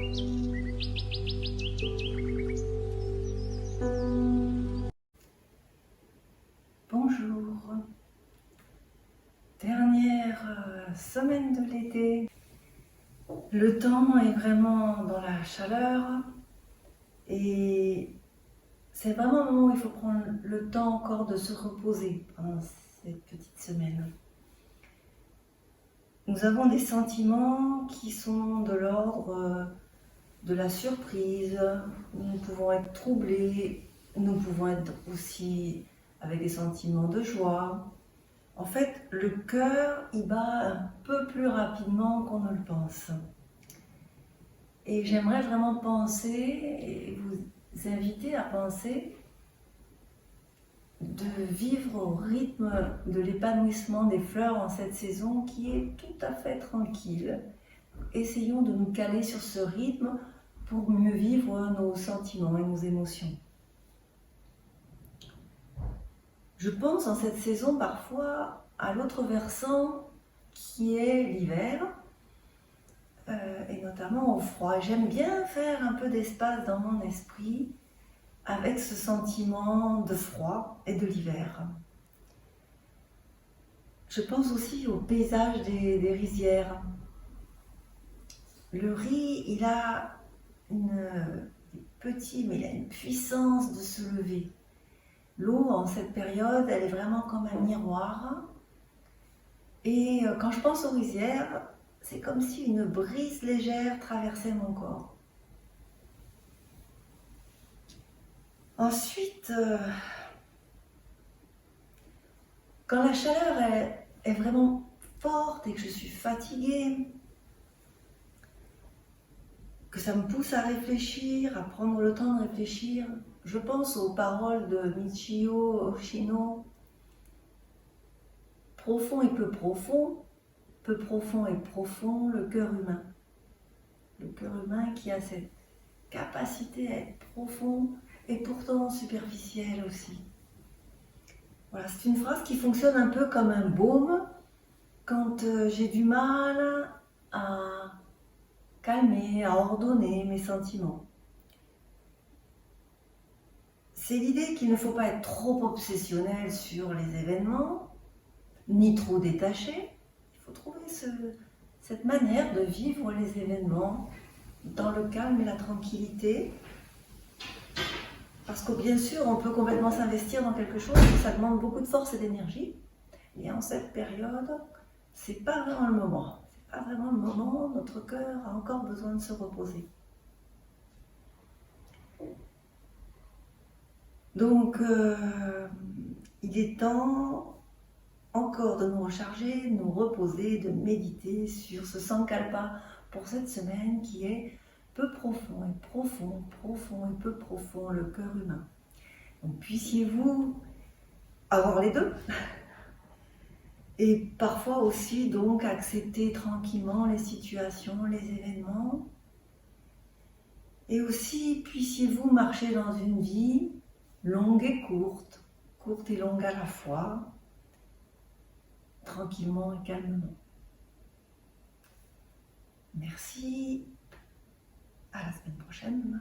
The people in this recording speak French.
Bonjour, dernière semaine de l'été. Le temps est vraiment dans la chaleur et c'est vraiment un moment où il faut prendre le temps encore de se reposer pendant cette petite semaine. Nous avons des sentiments qui sont de l'ordre de la surprise, nous pouvons être troublés, nous pouvons être aussi avec des sentiments de joie. En fait, le cœur, il bat un peu plus rapidement qu'on ne le pense. Et j'aimerais vraiment penser et vous inviter à penser de vivre au rythme de l'épanouissement des fleurs en cette saison qui est tout à fait tranquille. Essayons de nous caler sur ce rythme pour mieux vivre nos sentiments et nos émotions. Je pense en cette saison parfois à l'autre versant qui est l'hiver et notamment au froid. J'aime bien faire un peu d'espace dans mon esprit avec ce sentiment de froid et de l'hiver. Je pense aussi au paysage des rizières. Le riz, il a il a une puissance de se lever. L'eau, en cette période, elle est vraiment comme un miroir. Et quand je pense aux rizières, c'est comme si une brise légère traversait mon corps. Ensuite, quand la chaleur est vraiment forte et que je suis fatiguée, que ça me pousse à réfléchir, à prendre le temps de réfléchir, je pense aux paroles de Michio Oshino. Profond et peu profond et profond, le cœur humain. Le cœur humain qui a cette capacité à être profond et pourtant superficiel aussi. Voilà, c'est une phrase qui fonctionne un peu comme un baume quand j'ai du mal à calmer, à ordonner mes sentiments. C'est l'idée qu'il ne faut pas être trop obsessionnel sur les événements, ni trop détaché. Il faut trouver cette manière de vivre les événements dans le calme et la tranquillité. Parce que bien sûr, on peut complètement s'investir dans quelque chose, ça demande beaucoup de force et d'énergie. Et en cette période, c'est pas vraiment le moment. C'est pas vraiment le moment, notre cœur a encore besoin de se reposer. Donc, il est temps encore de nous recharger, de nous reposer, de méditer sur ce Sankalpa pour cette semaine qui est peu profond et profond, profond et peu profond, le cœur humain. Donc puissiez-vous avoir les deux et parfois aussi donc accepter tranquillement les situations, les événements, et aussi puissiez-vous marcher dans une vie longue et courte et longue à la fois, tranquillement et calmement. Merci, à la semaine prochaine.